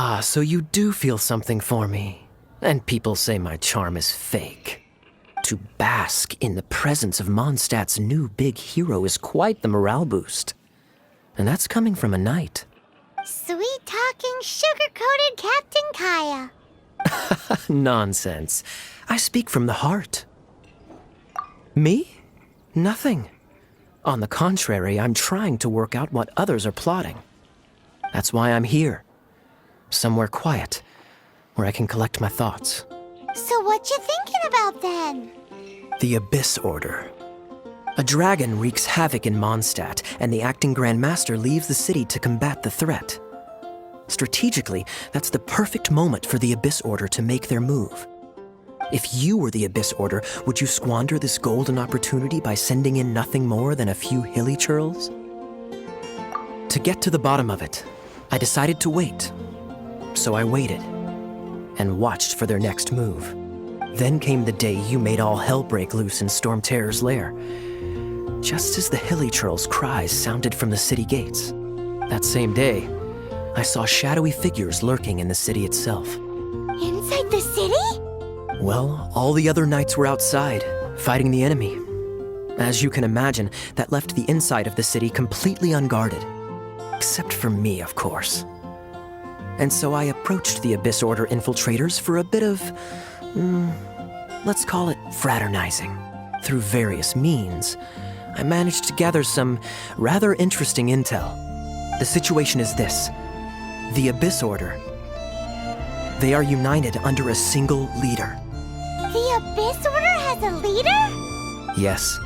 Ah, so you do feel something for me. And people say my charm is fake. To bask in the presence of Mondstadt's new big hero is quite the morale boost. And that's coming from a knight. Sweet-talking, sugar-coated Captain Kaya. Nonsense. I speak from the heart. Me? Nothing. On the contrary, I'm trying to work out what others are plotting. That's why I'm here. Somewhere quiet, where I can collect my thoughts. So what you thinking about then? The Abyss Order. A dragon wreaks havoc in Mondstadt, and the acting Grand Master leaves the city to combat the threat. Strategically, that's the perfect moment for the Abyss Order to make their move. If you were the Abyss Order, would you squander this golden opportunity by sending in nothing more than a few hilly churls? To get to the bottom of it, I decided to wait. So I waited, and watched for their next move. Then came the day you made all hell break loose in Storm Terror's lair. Just as the hilly churl's cries sounded from the city gates. That same day, I saw shadowy figures lurking in the city itself. Inside the city? Well, all the other knights were outside, fighting the enemy. As you can imagine, that left the inside of the city completely unguarded. Except for me, of course. And so I approached the Abyss Order infiltrators for a bit of, let's call it fraternizing. Through various means, I managed to gather some rather interesting intel. The situation is this. The Abyss Order. They are united under a single leader. The Abyss Order has a leader? Yes.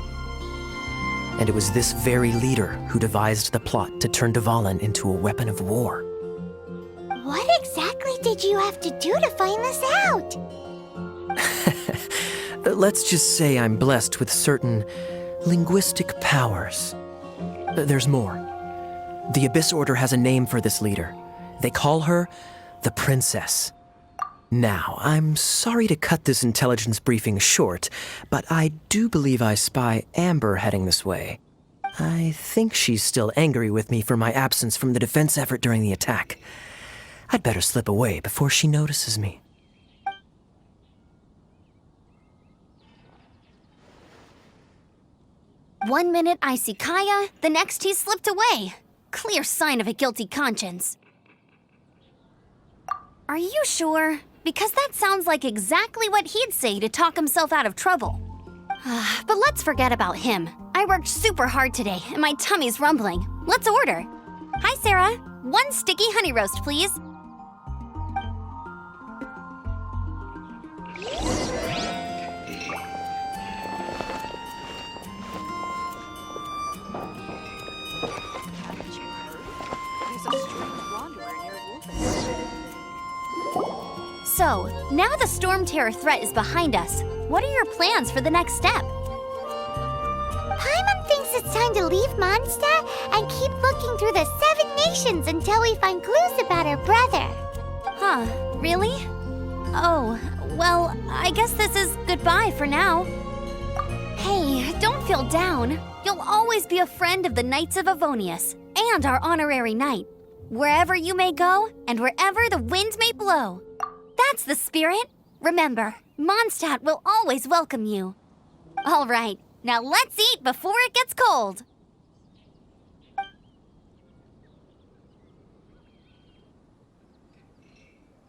And it was this very leader who devised the plot to turn Dvalin into a weapon of war. What exactly did you have to do to find this out? Let's just say I'm blessed with certain linguistic powers. There's more. The Abyss Order has a name for this leader. They call her the Princess. Now, I'm sorry to cut this intelligence briefing short, but I do believe I spy Amber heading this way. I think she's still angry with me for my absence from the defense effort during the attack. I'd better slip away before she notices me. One minute I see Kaya, the next he slipped away. Clear sign of a guilty conscience. Are you sure? Because that sounds like exactly what he'd say to talk himself out of trouble. But let's forget about him. I worked super hard today, and my tummy's rumbling. Let's order. Hi, Sarah. 1 sticky honey roast, please. So, now the Storm Terror threat is behind us. What are your plans for the next step? Paimon thinks it's time to leave Mondstadt and keep looking through the 7 nations until we find clues about her brother. Huh, really? Oh, well, I guess this is goodbye for now. Hey, don't feel down. You'll always be a friend of the Knights of Avonius and our honorary knight. Wherever you may go and wherever the wind may blow. That's the spirit. Remember, Mondstadt will always welcome you. All right, now let's eat before it gets cold.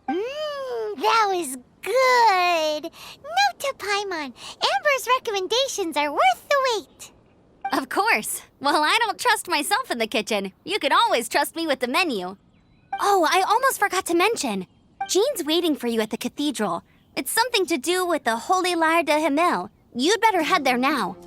That was good. Note to Paimon, Amber's recommendations are worth the wait. Of course. Well, I don't trust myself in the kitchen. You can always trust me with the menu. Oh, I almost forgot to mention. Jean's waiting for you at the cathedral. It's something to do with the Holy Lyre de Himmel. You'd better head there now.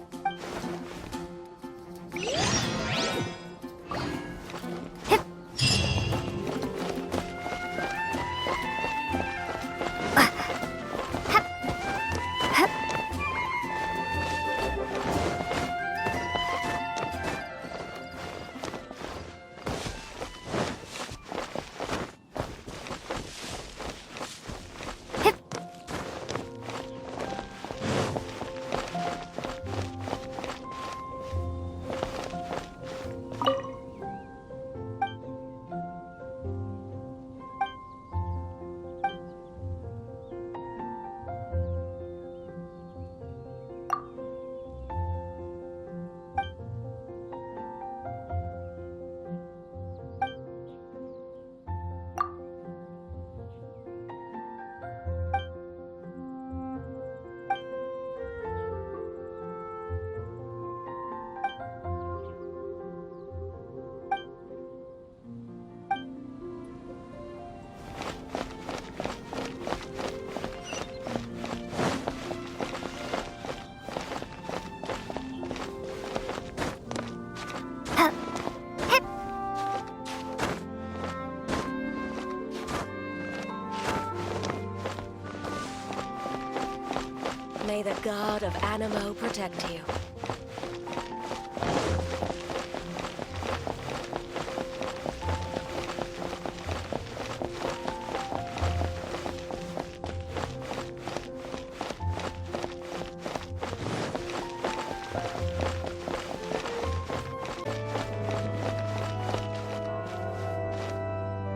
May the god of Animo protect you.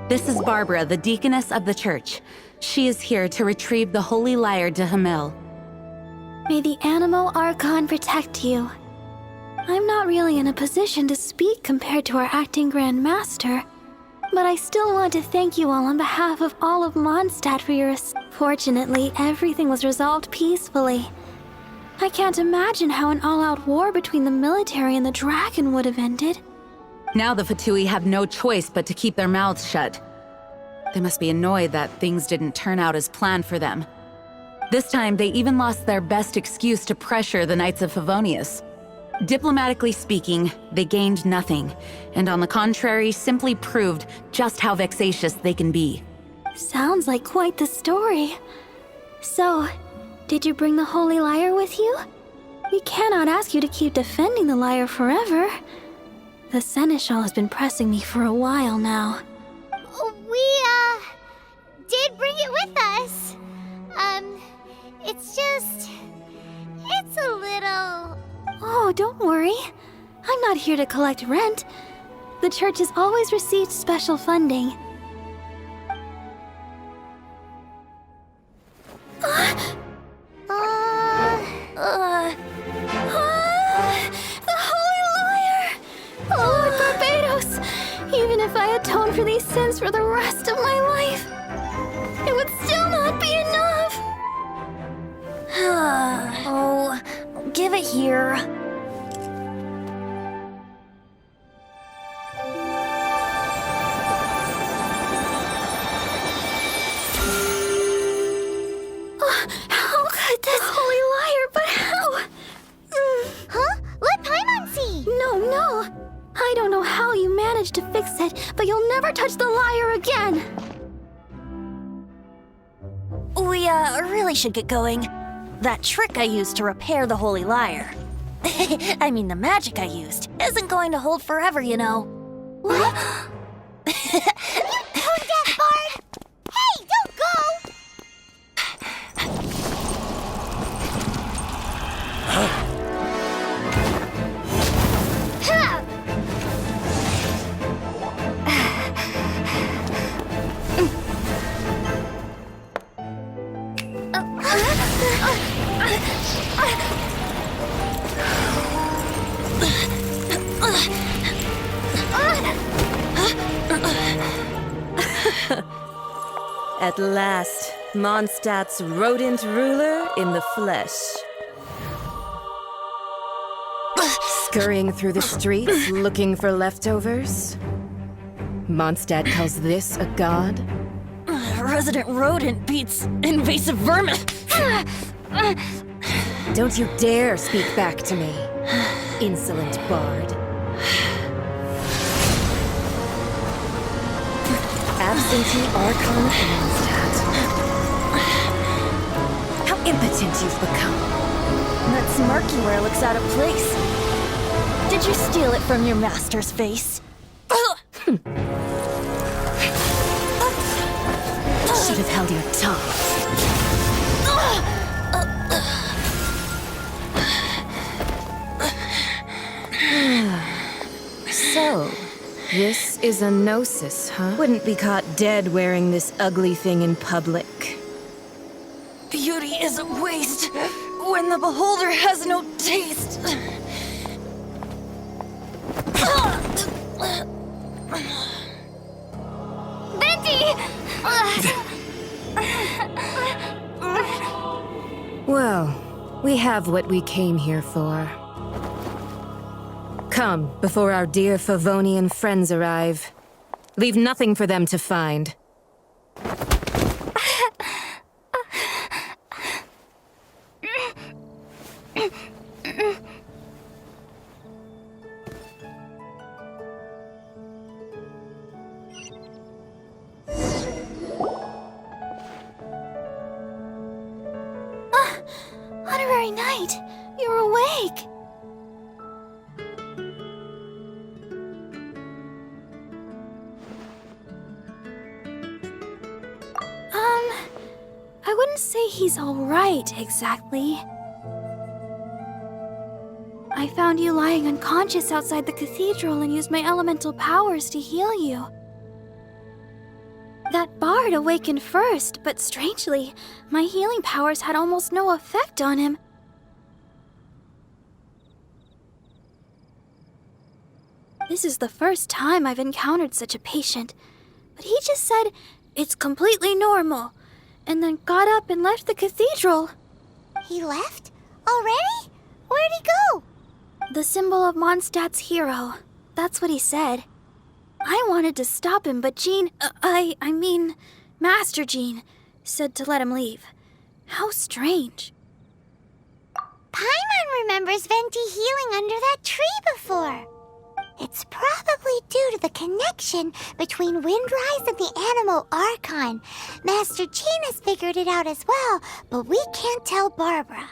This is Barbara, the deaconess of the church. She is here to retrieve the holy lyre to Hamil. May the Animo Archon protect you. I'm not really in a position to speak compared to our acting Grand Master, but I still want to thank you all on behalf of all of Mondstadt for your Fortunately, everything was resolved peacefully. I can't imagine how an all-out war between the military and the dragon would have ended. Now the Fatui have no choice but to keep their mouths shut. They must be annoyed that things didn't turn out as planned for them. This time, they even lost their best excuse to pressure the Knights of Favonius. Diplomatically speaking, they gained nothing, and on the contrary, simply proved just how vexatious they can be. Sounds like quite the story. So, did you bring the holy lyre with you? We cannot ask you to keep defending the lyre forever. The Seneschal has been pressing me for a while now. We, did bring it with us. It's a little... Oh, don't worry. I'm not here to collect rent. The church has always received special funding. The Holy Lyre! Lord Barbados! Even if I atone for these sins for the rest of my life, it would still not be enough! Oh, give it here. How could this Holy Lyre, but how? Huh? Let Paimon see! No. I don't know how you managed to fix it, but you'll never touch the lyre again! We, really should get going. That trick I used to repair the holy lyre. I mean, the magic I used isn't going to hold forever, you know. What? Tone-deaf bard! Hey, don't go! Ha! At last, Mondstadt's rodent ruler in the flesh. Scurrying through the streets looking for leftovers? Mondstadt calls this a god? Resident rodent beats invasive vermin. Don't you dare speak back to me, insolent bard. Absentee Archon of Mondstadt. How impotent you've become. That smirky looks out of place. Did you steal it from your master's face? Should have held your tongue. So, this is a gnosis, huh? Wouldn't be caught dead wearing this ugly thing in public. Beauty is a waste when the beholder has no taste. Bendy! Well, we have what we came here for. Come, before our dear Favonian friends arrive. Leave nothing for them to find. What a very night. You're awake. I wouldn't say he's alright, exactly. I found you lying unconscious outside the cathedral and used my elemental powers to heal you. That bard awakened first, but strangely, my healing powers had almost no effect on him. This is the first time I've encountered such a patient, but he just said, "It's completely normal," and then got up and left the cathedral. He left? Already? Where'd he go? The symbol of Mondstadt's hero. That's what he said. I wanted to stop him, but Master Jean, said to let him leave. How strange. Paimon remembers Venti healing under that tree before. It's probably due to the connection between Windrise and the Animal Archon. Master Jean has figured it out as well, but we can't tell Barbara.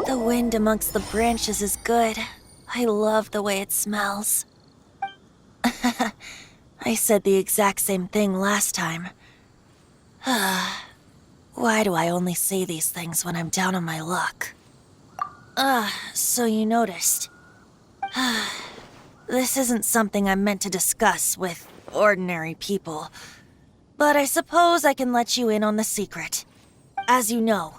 The wind amongst the branches is good. I love the way it smells. I said the exact same thing last time. Why do I only say these things when I'm down on my luck? So you noticed. This isn't something I'm meant to discuss with ordinary people, but I suppose I can let you in on the secret. As you know,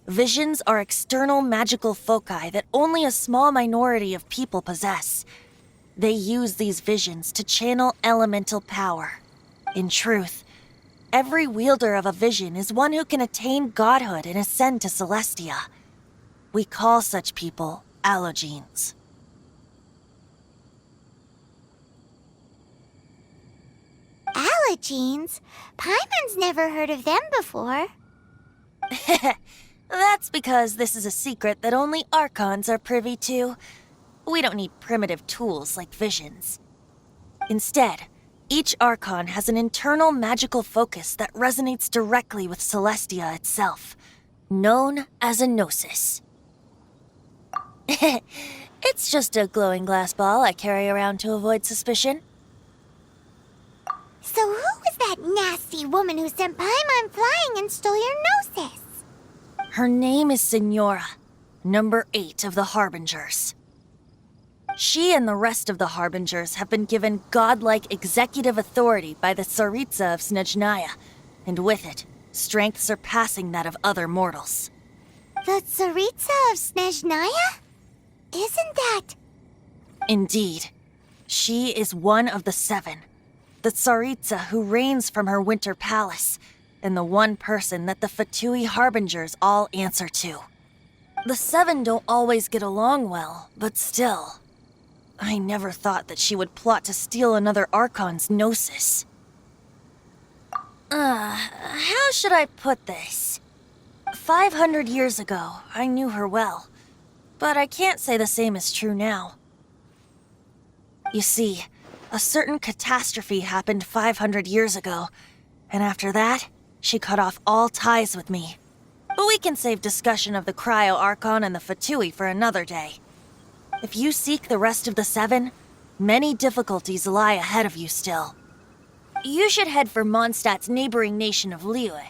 visions are external magical foci that only a small minority of people possess. They use these visions to channel elemental power. In truth, every wielder of a vision is one who can attain godhood and ascend to Celestia. We call such people allogenes. Allogenes? Paimon's never heard of them before. That's because this is a secret that only Archons are privy to. We don't need primitive tools like visions. Instead, each Archon has an internal magical focus that resonates directly with Celestia itself, known as a gnosis. It's just a glowing glass ball I carry around to avoid suspicion. So who was that nasty woman who sent Paimon flying and stole your gnosis? Her name is Signora, number 8 of the Harbingers. She and the rest of the Harbingers have been given godlike executive authority by the Tsaritsa of Snezhnaya, and with it, strength surpassing that of other mortals. The Tsaritsa of Snezhnaya? Isn't that... Indeed. She is one of the 7, the Tsaritsa who reigns from her winter palace, and the one person that the Fatui Harbingers all answer to. The 7 don't always get along well, but still. I never thought that she would plot to steal another Archon's gnosis. How should I put this? 500 years ago, I knew her well, but I can't say the same is true now. You see, a certain catastrophe happened 500 years ago, and after that, she cut off all ties with me. But we can save discussion of the Cryo Archon and the Fatui for another day. If you seek the rest of the 7, many difficulties lie ahead of you still. You should head for Mondstadt's neighboring nation of Liyue.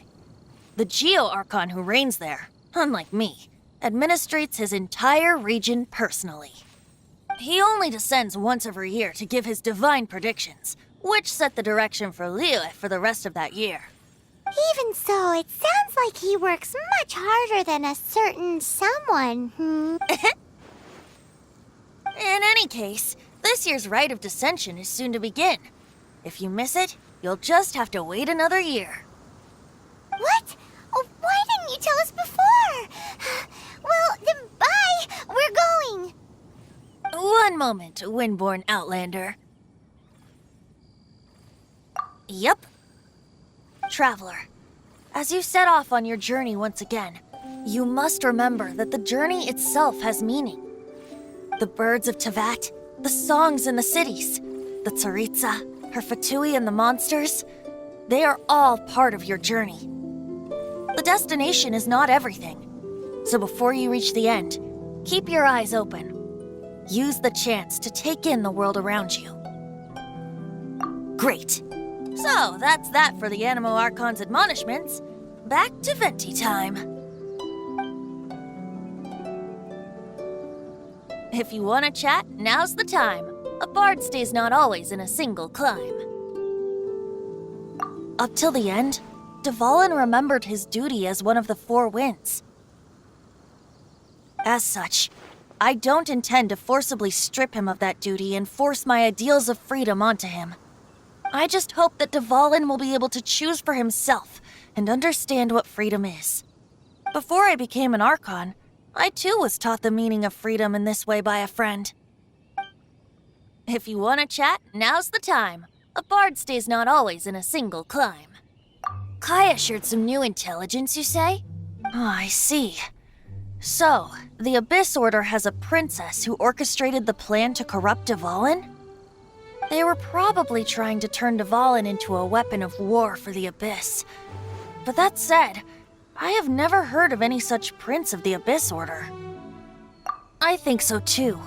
The Geo-Archon who reigns there, unlike me, administrates his entire region personally. He only descends once every year to give his divine predictions, which set the direction for Liyue for the rest of that year. Even so, it sounds like he works much harder than a certain someone. In any case, this year's Rite of Descension is soon to begin. If you miss it, you'll just have to wait another year. What? Oh, why didn't you tell us before? Well, then bye. We're going. One moment, Windborn Outlander. Yep. Traveler, as you set off on your journey once again, you must remember that the journey itself has meaning. The birds of Tevat, the songs in the cities, the Tsaritsa, her Fatui and the monsters, they are all part of your journey. The destination is not everything, so before you reach the end, keep your eyes open. Use the chance to take in the world around you. Great. So, that's that for the Animo Archon's admonishments. Back to Venti time. If you want to chat, now's the time. A bard stays not always in a single climb. Up till the end, Dvalin remembered his duty as one of the Four Winds. As such, I don't intend to forcibly strip him of that duty and force my ideals of freedom onto him. I just hope that Dvalin will be able to choose for himself and understand what freedom is. Before I became an Archon, I too was taught the meaning of freedom in this way by a friend. If you want to chat, now's the time. A bard stays not always in a single climb. Kaya shared some new intelligence, you say? Oh, I see. So, the Abyss Order has a princess who orchestrated the plan to corrupt Dvalin? They were probably trying to turn Dvalin into a weapon of war for the Abyss. But that said, I have never heard of any such prince of the Abyss Order. I think so too.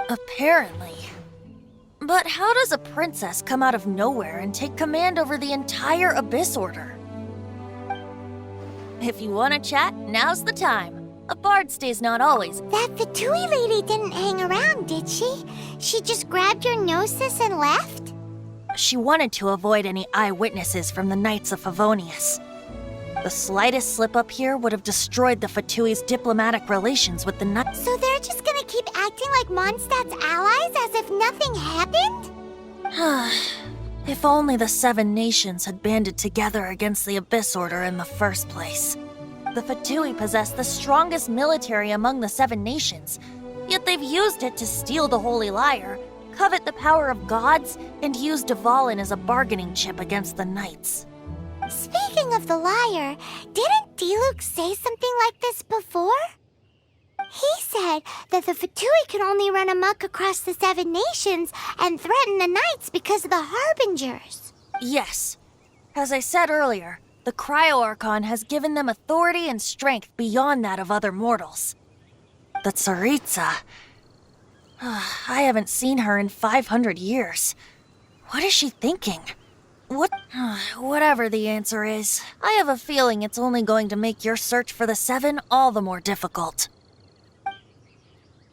Apparently. But how does a princess come out of nowhere and take command over the entire Abyss Order? If you want to chat, now's the time. A bard stays not always. That Fatui lady didn't hang around, did she? She just grabbed your gnosis and left? She wanted to avoid any eyewitnesses from the Knights of Favonius. The slightest slip-up here would have destroyed the Fatui's diplomatic relations with the Knights. So they're just gonna keep acting like Mondstadt's allies as if nothing happened? If only the Seven Nations had banded together against the Abyss Order in the first place. The Fatui possess the strongest military among the Seven Nations, yet they've used it to steal the Holy Lyre, covet the power of gods, and use Dvalin as a bargaining chip against the Knights. Speaking of the lyre, didn't Diluc say something like this before? He said that the Fatui can only run amok across the Seven Nations and threaten the Knights because of the Harbingers. Yes. As I said earlier, the Cryo-Archon has given them authority and strength beyond that of other mortals. The Tsaritsa... I haven't seen her in 500 years. What is she thinking? Whatever the answer is, I have a feeling it's only going to make your search for the Seven all the more difficult.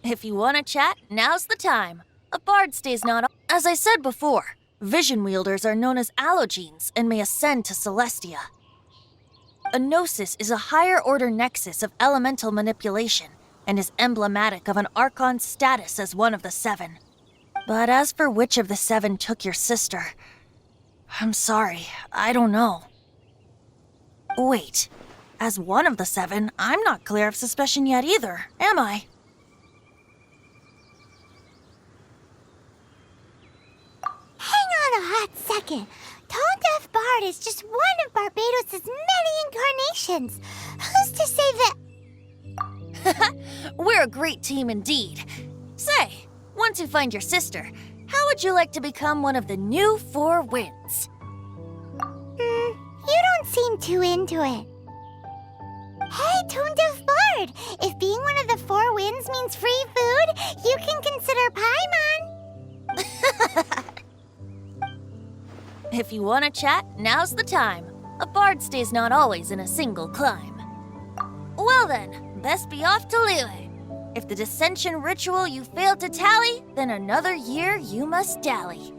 If you want to chat, now's the time. A bard stays not... As I said before, vision wielders are known as allogenes and may ascend to Celestia. A gnosis is a higher-order nexus of elemental manipulation and is emblematic of an Archon's status as one of the Seven. But as for which of the Seven took your sister... I'm sorry, I don't know. Wait, as one of the Seven, I'm not clear of suspicion yet either, am I? Hang on a hot second. Tone Deaf Bard is just one of Barbados' many incarnations. Who's to say that... We're a great team indeed. Say, once you find your sister, how would you like to become one of the new Four Winds? You don't seem too into it. Hey, Tone Deaf Bard! If being one of the Four Winds means free food, you can consider Paimon. If you want to chat, now's the time. A bard stays not always in a single climb. Well then, best be off to Liyue. If the dissension ritual you failed to tally, then another year you must dally.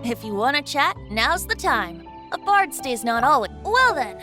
If you want to chat, now's the time. A bard's day's not always. Well then.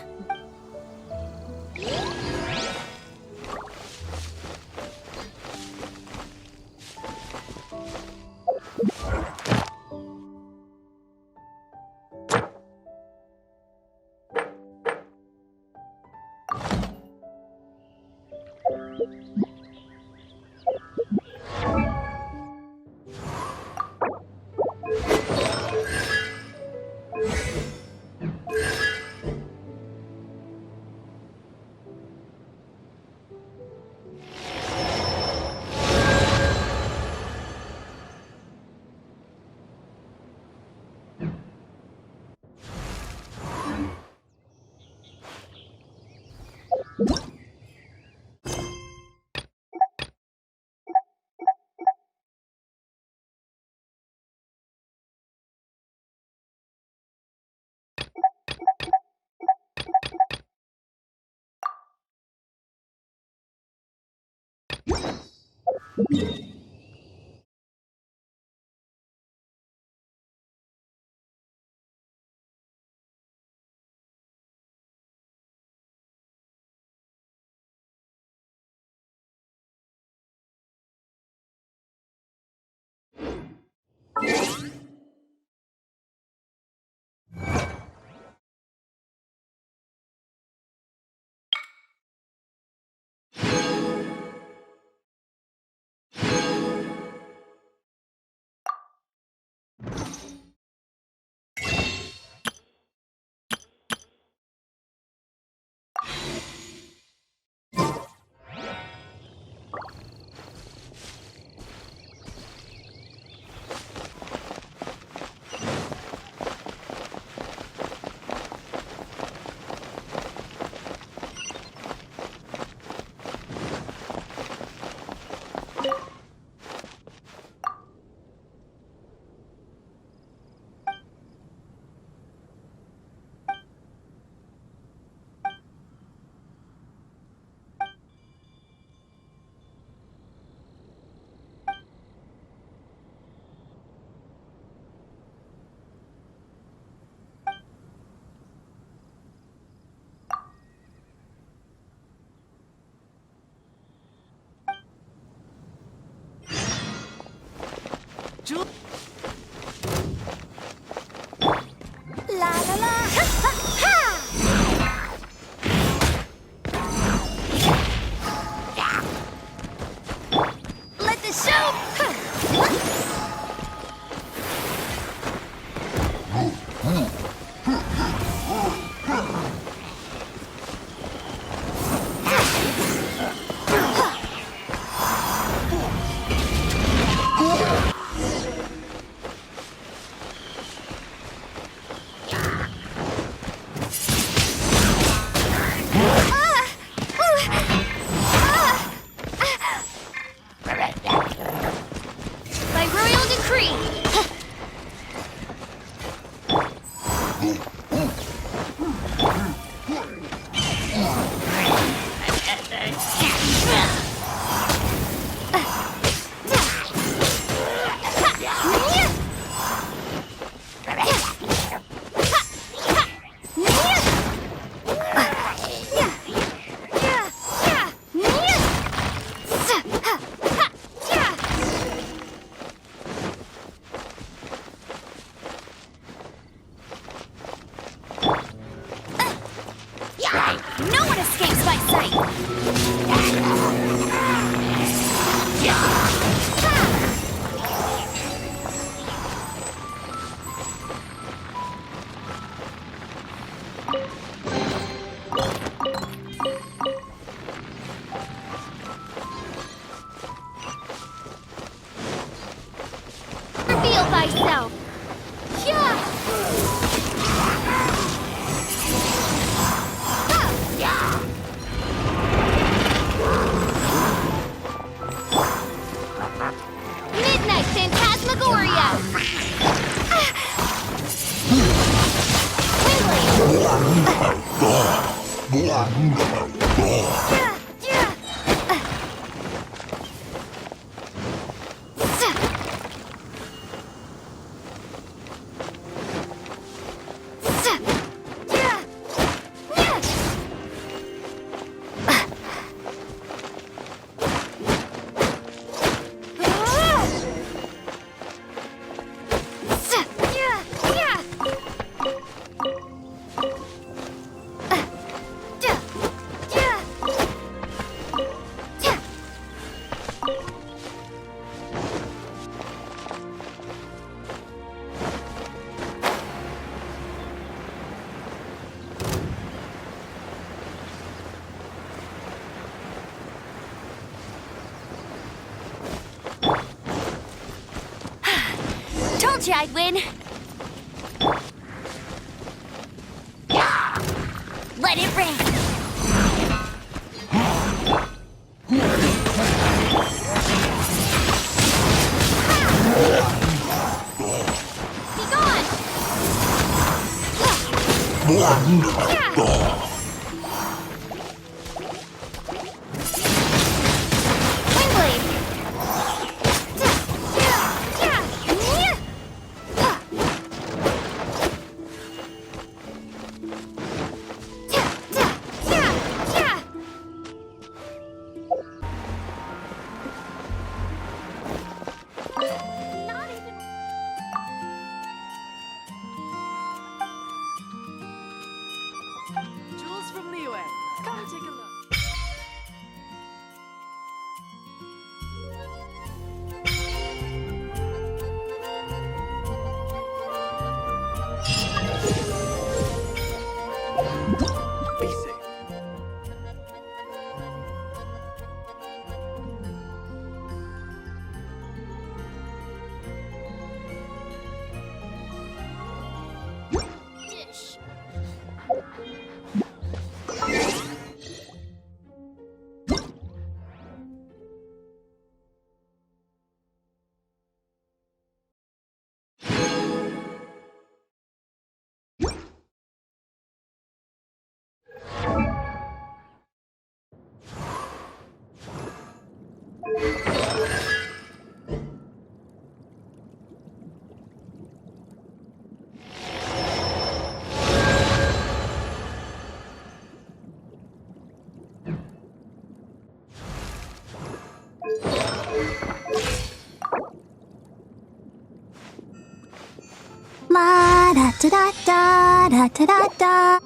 La la la! Ha, ha, ha! Let the show! By royal decree! No one escapes my sight! Reveal thyself! Midnight Phantasmagoria! told you I'd win. Let it rain. Be gone! Windblade! Jules from Liyue. Come take a look. Be safe. Dish. La da da da da da da da.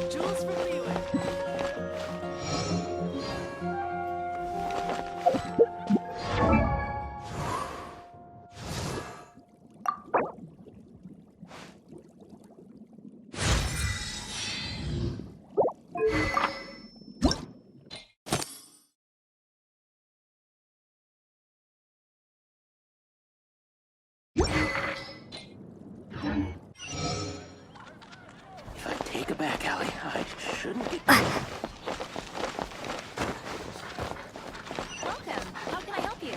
Jules from Liyue. If I take a back alley, I shouldn't get. Welcome. How can I help you?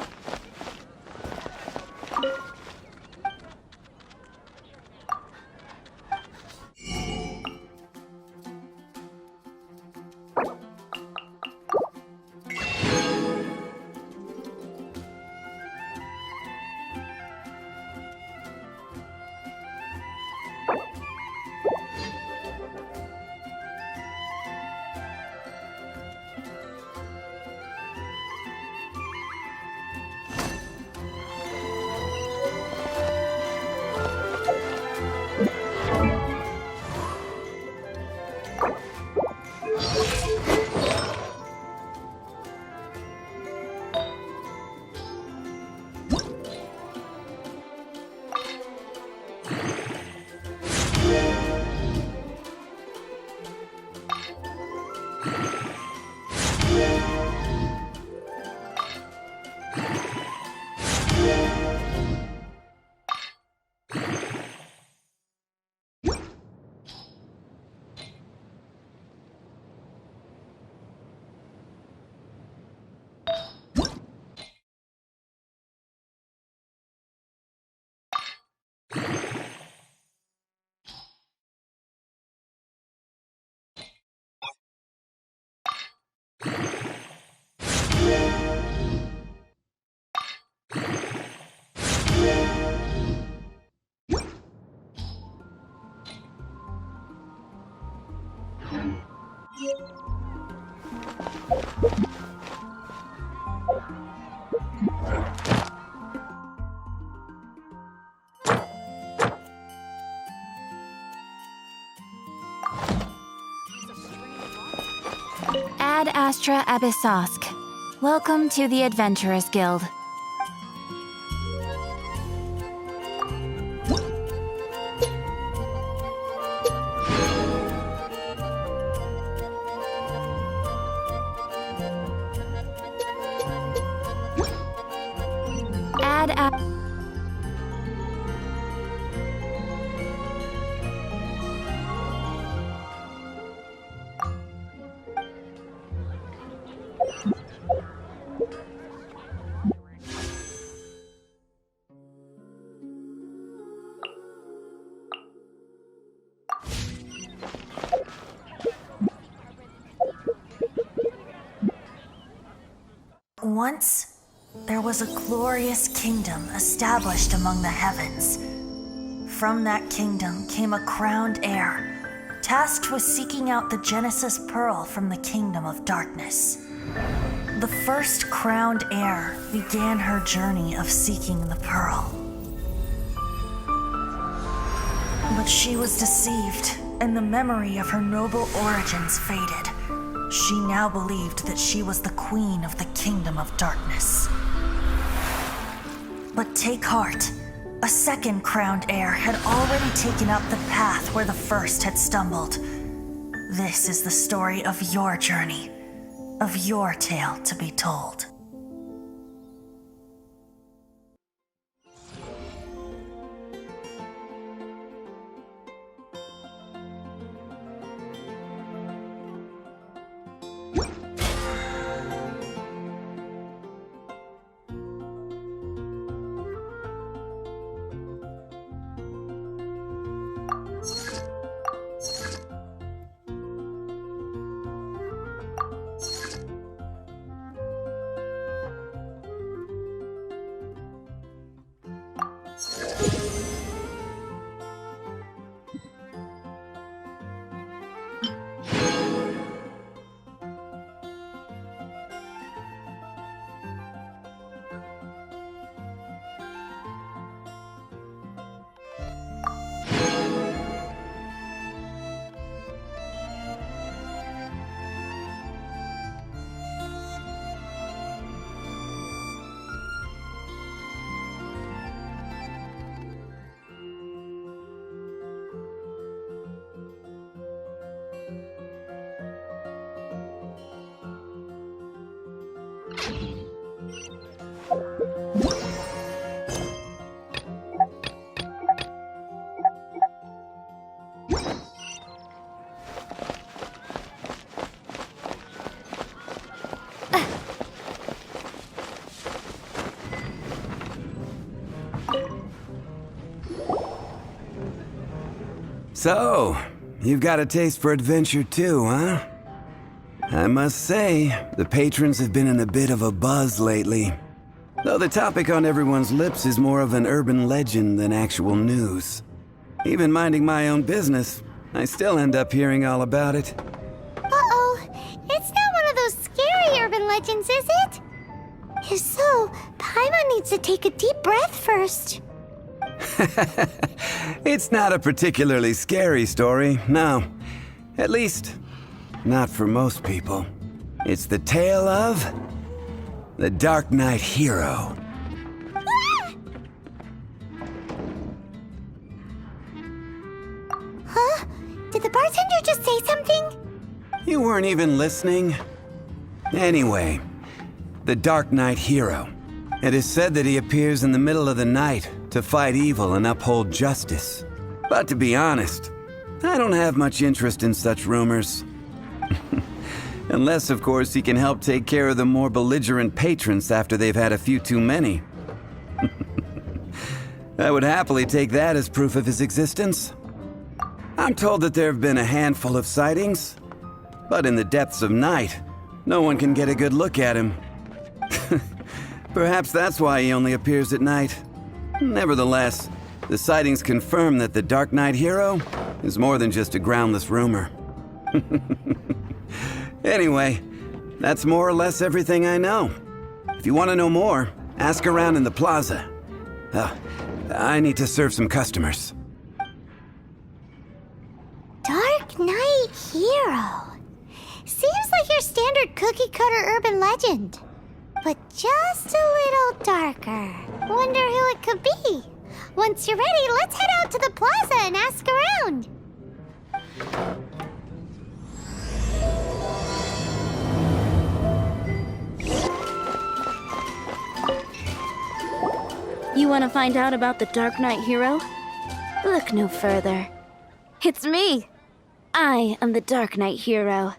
Ad Astra Abyssosk. Welcome to the Adventurers Guild. Ad Once, there was a glorious kingdom established among the heavens. From that kingdom came a crowned heir, tasked with seeking out the Genesis Pearl from the kingdom of darkness. The first crowned heir began her journey of seeking the pearl. But she was deceived, and the memory of her noble origins faded. She now believed that she was the queen of the kingdom of darkness. But take heart. A second crowned heir had already taken up the path where the first had stumbled. This is the story of your journey, of your tale to be told. So, you've got a taste for adventure too, huh? I must say, the patrons have been in a bit of a buzz lately. Though the topic on everyone's lips is more of an urban legend than actual news. Even minding my own business, I still end up hearing all about it. Uh-oh. It's not one of those scary urban legends, is it? If so, Paimon needs to take a deep breath first. It's not a particularly scary story, no. At least, not for most people. It's the tale of the Dark Knight Hero. Huh? Did the bartender just say something? You weren't even listening? Anyway, the Dark Knight Hero. It is said that he appears in the middle of the night to fight evil and uphold justice. But to be honest, I don't have much interest in such rumors. Unless, of course, he can help take care of the more belligerent patrons after they've had a few too many. I would happily take that as proof of his existence. I'm told that there have been a handful of sightings, but in the depths of night, no one can get a good look at him. Perhaps that's why he only appears at night. Nevertheless, the sightings confirm that the Dark Knight Hero is more than just a groundless rumor. Anyway, that's more or less everything I know. If you want to know more, ask around in the plaza. I need to serve some customers. Dark Knight Hero. Seems like your standard cookie-cutter urban legend. But just a little darker. Wonder who it could be. Once you're ready, let's head out to the plaza and ask around. You want to find out about the Dark Knight Hero? Look no further. It's me. I am the Dark Knight Hero.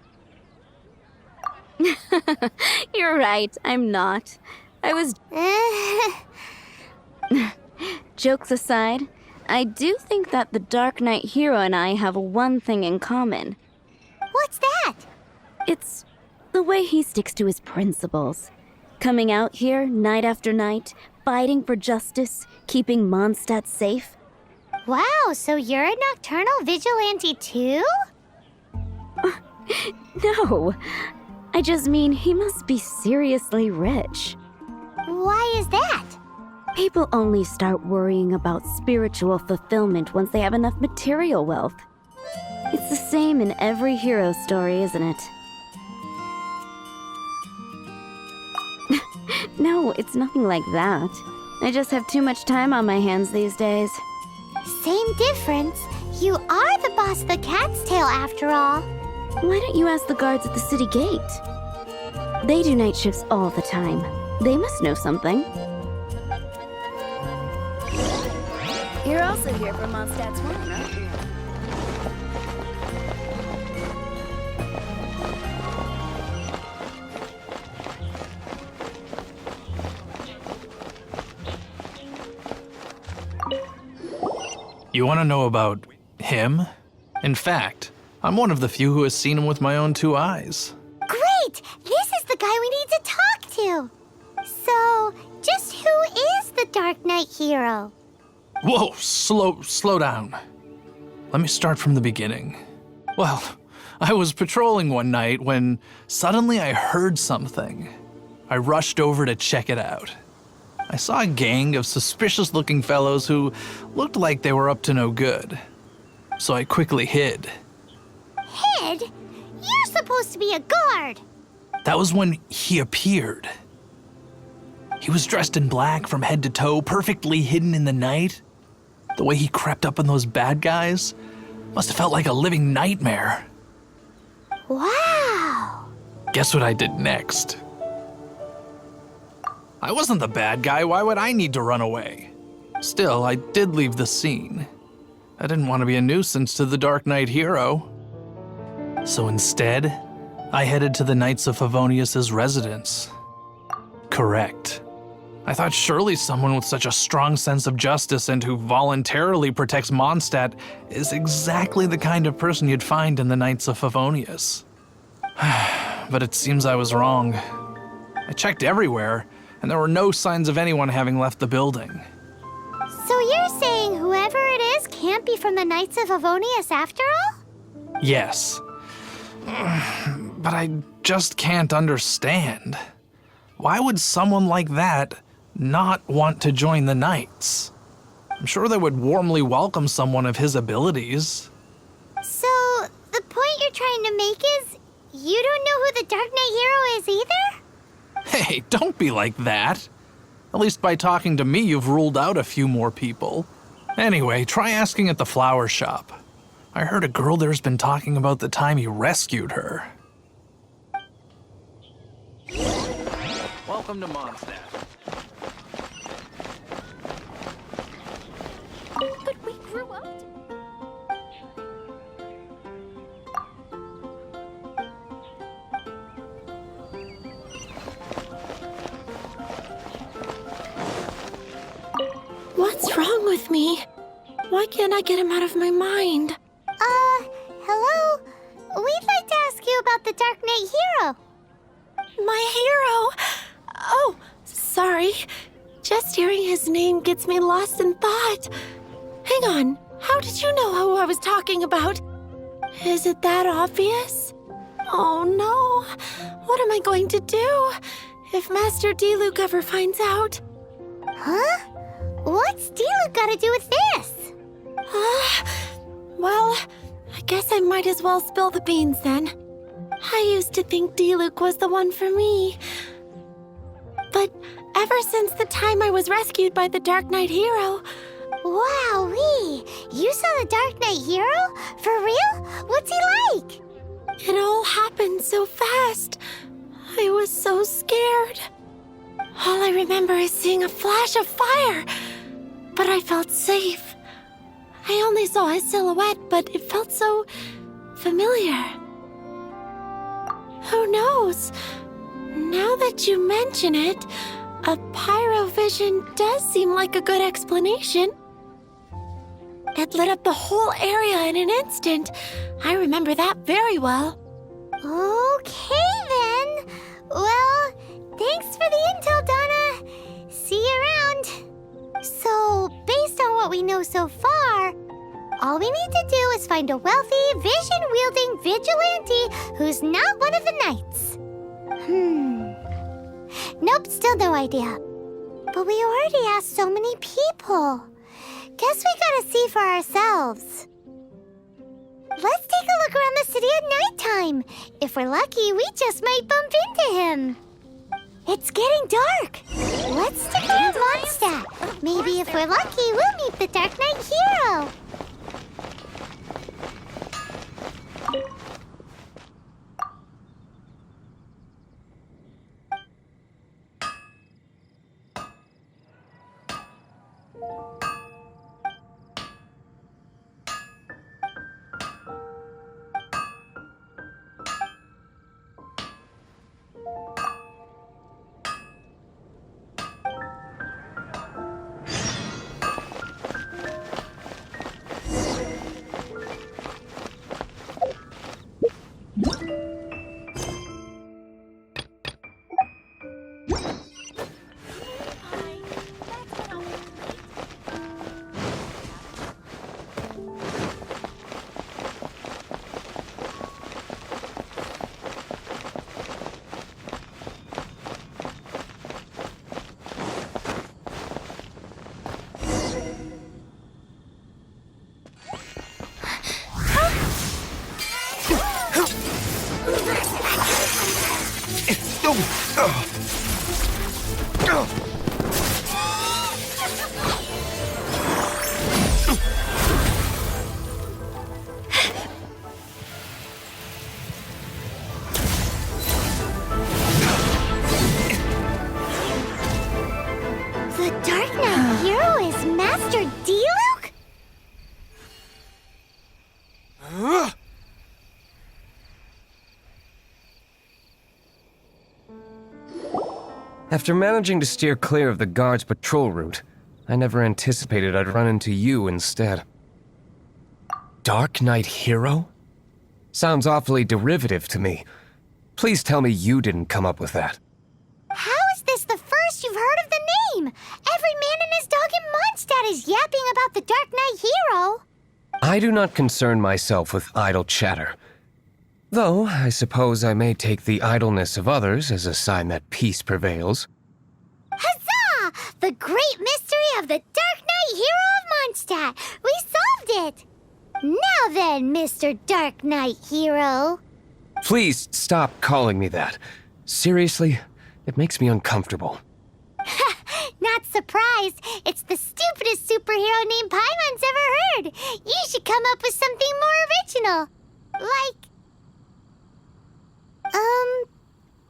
You're right, I'm not. I was... Jokes aside, I do think that the Dark Knight Hero and I have one thing in common. What's that? It's the way he sticks to his principles. Coming out here night after night, fighting for justice, keeping Mondstadt safe. Wow, so you're a nocturnal vigilante too? No, I just mean he must be seriously rich. Why is that? People only start worrying about spiritual fulfillment once they have enough material wealth. It's the same in every hero story, isn't it? No, it's nothing like that. I just have too much time on my hands these days. Same difference. You are the boss of the Cat's Tail after all. Why don't you ask the guards at the city gate? They do night shifts all the time. They must know something. You're also here for Mondstadt's wine, aren't you? You want to know about him? In fact, I'm one of the few who has seen him with my own two eyes. Great! This is the guy we need to talk to. So, just who is the Dark Knight Hero? Whoa, slow down. Let me start from the beginning. Well, I was patrolling one night when suddenly I heard something. I rushed over to check it out. I saw a gang of suspicious-looking fellows who looked like they were up to no good. So I quickly hid. Hid? You're supposed to be a guard. That was when he appeared. He was dressed in black from head to toe, perfectly hidden in the night. The way he crept up on those bad guys must have felt like a living nightmare. Wow. Guess what I did next? I wasn't the bad guy, why would I need to run away? Still, I did leave the scene. I didn't want to be a nuisance to the Dark Knight Hero. So instead, I headed to the Knights of Favonius' residence. Correct. I thought surely someone with such a strong sense of justice and who voluntarily protects Mondstadt is exactly the kind of person you'd find in the Knights of Favonius. But it seems I was wrong. I checked everywhere, and there were no signs of anyone having left the building. So you're saying whoever it is can't be from the Knights of Favonius after all? Yes. But I just can't understand. Why would someone like that not want to join the Knights? I'm sure they would warmly welcome someone of his abilities. So, the point you're trying to make is you don't know who the Dark Knight Hero is either? Hey, don't be like that. At least by talking to me, you've ruled out a few more people. Anyway, try asking at the flower shop. I heard a girl there's been talking about the time you rescued her. Welcome to Mondstadt. But we grew up What's wrong with me? Why can't I get him out of my mind? Hello? We'd like to ask you about the Dark Knight Hero. My hero! Oh, sorry. Just hearing his name gets me lost in thought. Hang on, how did you know who I was talking about? Is it that obvious? Oh no! What am I going to do if Master D-Luke ever finds out? Huh? What's D-Luke got to do with this? Well, I guess I might as well spill the beans then. I used to think D-Luke was the one for me. But ever since the time I was rescued by the Dark Knight hero... Wowee! You saw the Dark Knight hero? For real? What's he like? It all happened so fast. I was so scared. All I remember is seeing a flash of fire. But I felt safe. I only saw his silhouette, but it felt so familiar. Who knows? Now that you mention it, a pyrovision does seem like a good explanation. It lit up the whole area in an instant. I remember that very well. Okay then. Well, thanks for the intel, Donna. See you around. So, based on what we know so far, all we need to do is find a wealthy, vision-wielding vigilante who's not one of the knights. Nope, still no idea. But we already asked so many people. Guess we gotta see for ourselves. Let's take a look around the city at nighttime. If we're lucky, we just might bump into him. It's getting dark. Let's stick around Mondstadt. Maybe if we're lucky, we'll meet the Dark Knight hero. The Dark Knight hero is Master D-Luke? After managing to steer clear of the guards' patrol route, I never anticipated I'd run into you instead. Dark Knight hero? Sounds awfully derivative to me. Please tell me you didn't come up with that. How is this the first you've heard of the name? Every man and his dog in Mondstadt is yapping about the Dark Knight hero. I do not concern myself with idle chatter. Though, I suppose I may take the idleness of others as a sign that peace prevails. Huzzah! The great mystery of the Dark Knight hero of Mondstadt! We solved it! Now then, Mr. Dark Knight hero. Please stop calling me that. Seriously, it makes me uncomfortable. Not surprised. It's the stupidest superhero name Paimon's ever heard. You should come up with something more original. Like...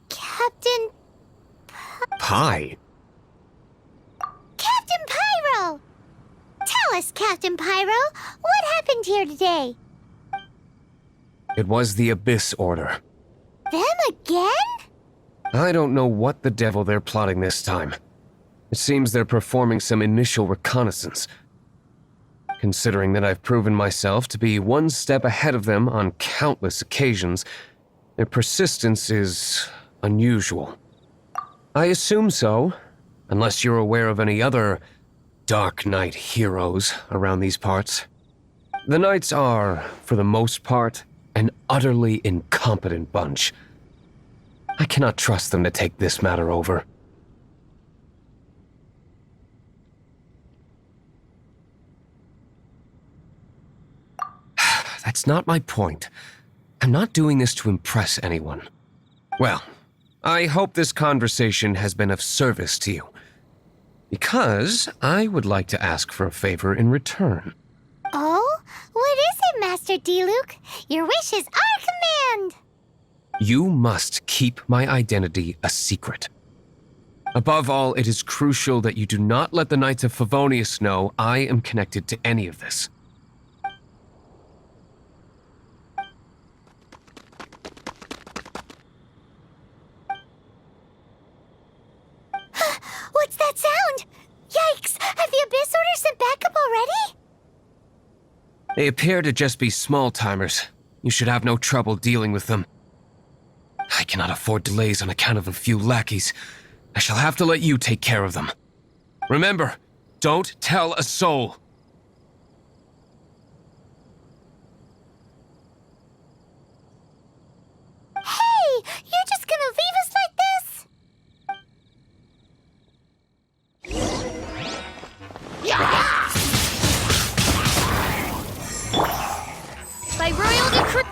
Captain... Pie? Captain Pyro! Tell us, Captain Pyro, what happened here today? It was the Abyss Order. Them again? I don't know what the devil they're plotting this time. It seems they're performing some initial reconnaissance. Considering that I've proven myself to be one step ahead of them on countless occasions, their persistence is unusual. I assume so, unless you're aware of any other Dark Knight heroes around these parts. The Knights are, for the most part, An utterly incompetent bunch. I cannot trust them to take this matter over. That's not my point. I'm not doing this to impress anyone. Well, I hope this conversation has been of service to you. Because I would like to ask for a favor in return. Oh? What is it, Master Diluc? Your wish is our command! You must keep my identity a secret. Above all, it is crucial that you do not let the Knights of Favonius know I am connected to any of this. What's that sound? Yikes! Have the Abyss Order sent backup already? They appear to just be small-timers. You should have no trouble dealing with them. I cannot afford delays on account of a few lackeys. I shall have to let you take care of them. Remember, don't tell a soul. Hey! You're just gonna leave us like this? By royal decree.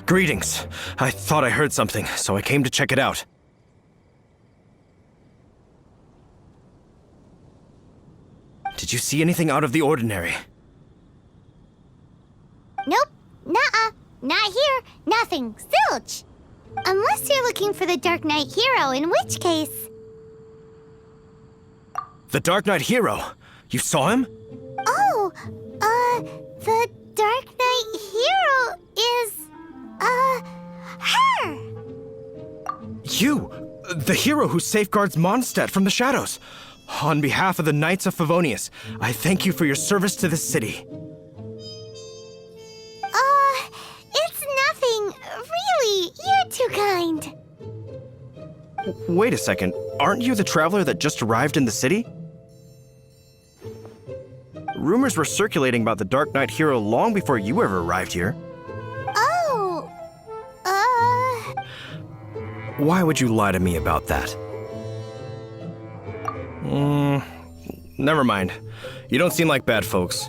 Greetings. I thought I heard something, so I came to check it out. Did you see anything out of the ordinary? Nope. Nuh-uh. Not here. Nothing. Zilch. Unless you're looking for the Dark Knight hero, in which case... The Dark Knight hero? You saw him? Oh, the Dark Knight hero is, her! You! The hero who safeguards Mondstadt from the shadows. On behalf of the Knights of Favonius, I thank you for your service to this city. It's nothing. Really, you're too kind. Wait a second. Aren't you the traveler that just arrived in the city? Rumors were circulating about the Dark Knight hero long before you ever arrived here. Oh, Why would you lie to me about that? Never mind. You don't seem like bad folks.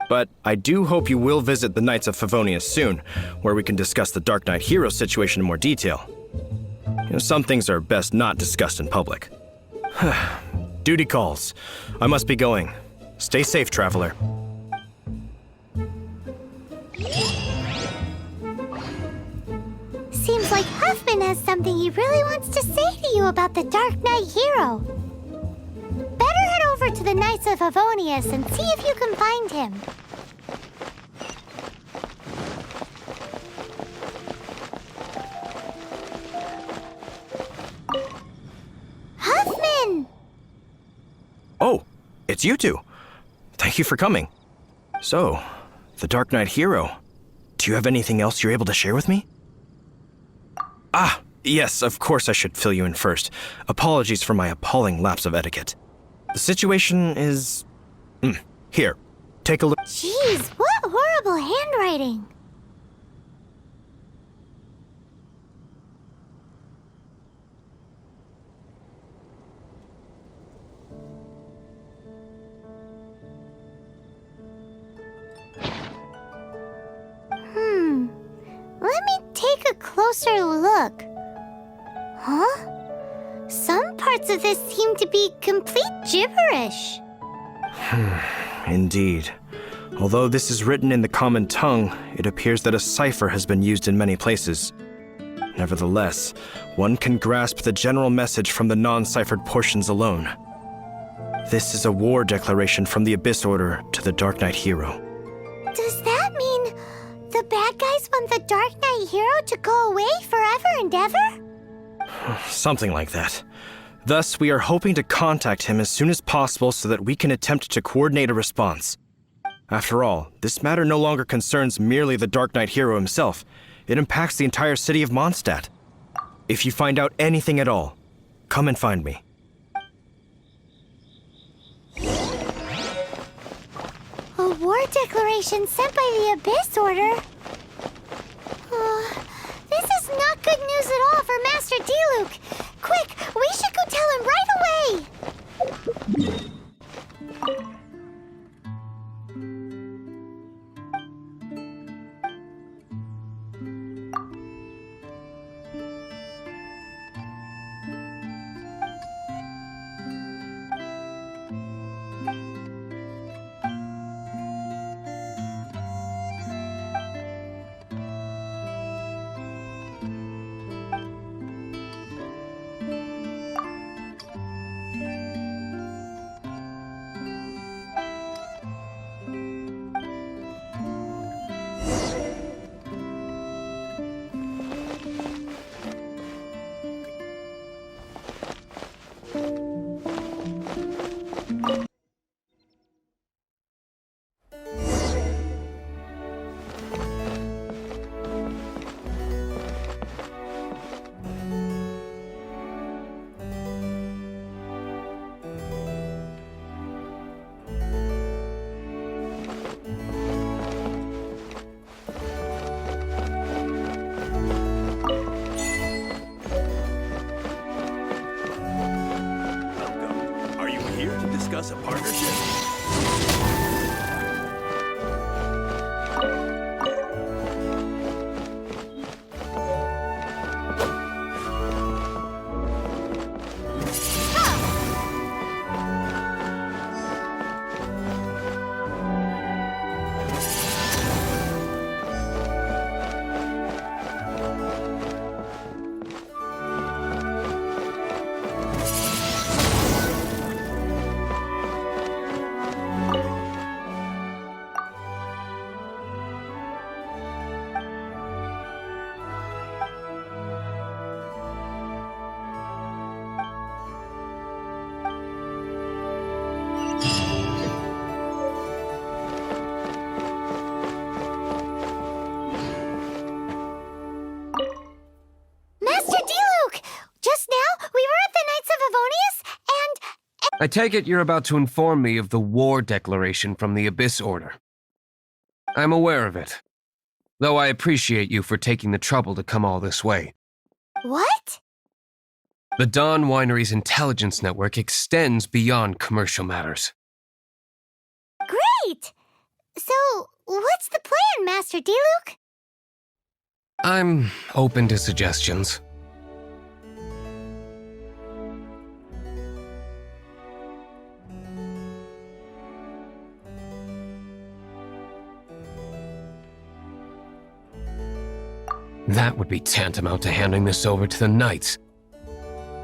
But I do hope you will visit the Knights of Favonius soon, where we can discuss the Dark Knight hero situation in more detail. You know, some things are best not discussed in public. Duty calls. I must be going. Stay safe, traveler. seems like Huffman has something he really wants to say to you about the Dark Knight hero. Better head over to the Knights of Favonius and see if you can find him. Huffman! Oh, it's you two. Thank you for coming. So, the Dark Knight hero. Do you have anything else you're able to share with me? Ah, yes, of course I should fill you in first. Apologies for my appalling lapse of etiquette. The situation is... Here, take a look. Jeez, what horrible handwriting. Let me take a closer look. Huh? Some parts of this seem to be complete gibberish. Indeed. Although this is written in the common tongue, it appears that a cipher has been used in many places. Nevertheless, one can grasp the general message from the non-ciphered portions alone. This is a war declaration from the Abyss Order to the Dark Knight hero. Does that mean the bad guys want the Dark Knight hero to go away forever and ever? Something like that. Thus, we are hoping to contact him as soon as possible so that we can attempt to coordinate a response. After all, this matter no longer concerns merely the Dark Knight hero himself. It impacts the entire city of Mondstadt. If you find out anything at all, come and find me. A war declaration sent by the Abyss Order? This is not good news at all for Master Diluc. Quick, we should go tell him right away! Discuss a partnership? I take it you're about to inform me of the war declaration from the Abyss Order. I'm aware of it, though I appreciate you for taking the trouble to come all this way. What? The Dawn Winery's intelligence network extends beyond commercial matters. Great! So, what's the plan, Master Diluc? I'm open to suggestions. That would be tantamount to handing this over to the Knights.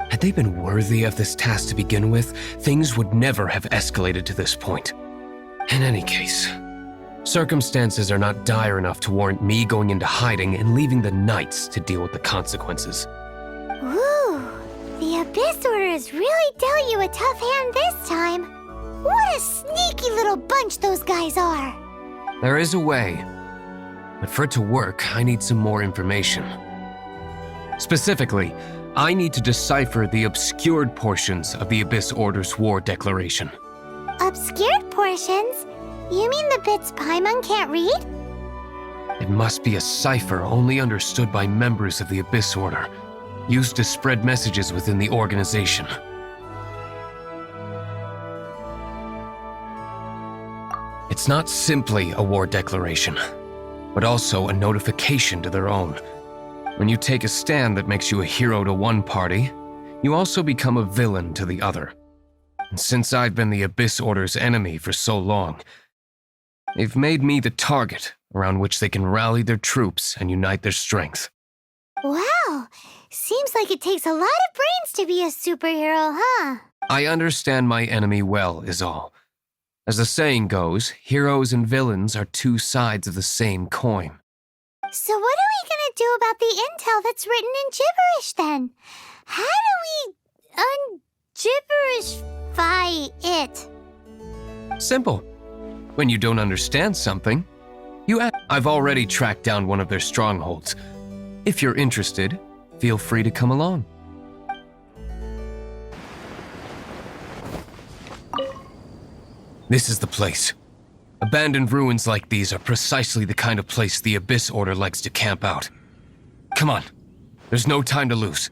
Had they been worthy of this task to begin with, things would never have escalated to this point. In any case, circumstances are not dire enough to warrant me going into hiding and leaving the Knights to deal with the consequences. Ooh, the Abyss Order has really dealt you a tough hand this time. What a sneaky little bunch those guys are. There is a way. But for it to work, I need some more information. Specifically, I need to decipher the obscured portions of the Abyss Order's war declaration. Obscured portions? You mean the bits Paimon can't read? It must be a cipher only understood by members of the Abyss Order, used to spread messages within the organization. It's not simply a war declaration, but also a notification to their own. When you take a stand that makes you a hero to one party, you also become a villain to the other. And since I've been the Abyss Order's enemy for so long, they've made me the target around which they can rally their troops and unite their strength. Wow, seems like it takes a lot of brains to be a superhero, huh? I understand my enemy well, is all. As the saying goes, heroes and villains are two sides of the same coin. So what are we gonna do about the intel that's written in gibberish, then? How do we un-gibberishify it? Simple. When you don't understand something, you ask. I've already tracked down one of their strongholds. If you're interested, feel free to come along. This is the place. Abandoned ruins like these are precisely the kind of place the Abyss Order likes to camp out. Come on, there's no time to lose.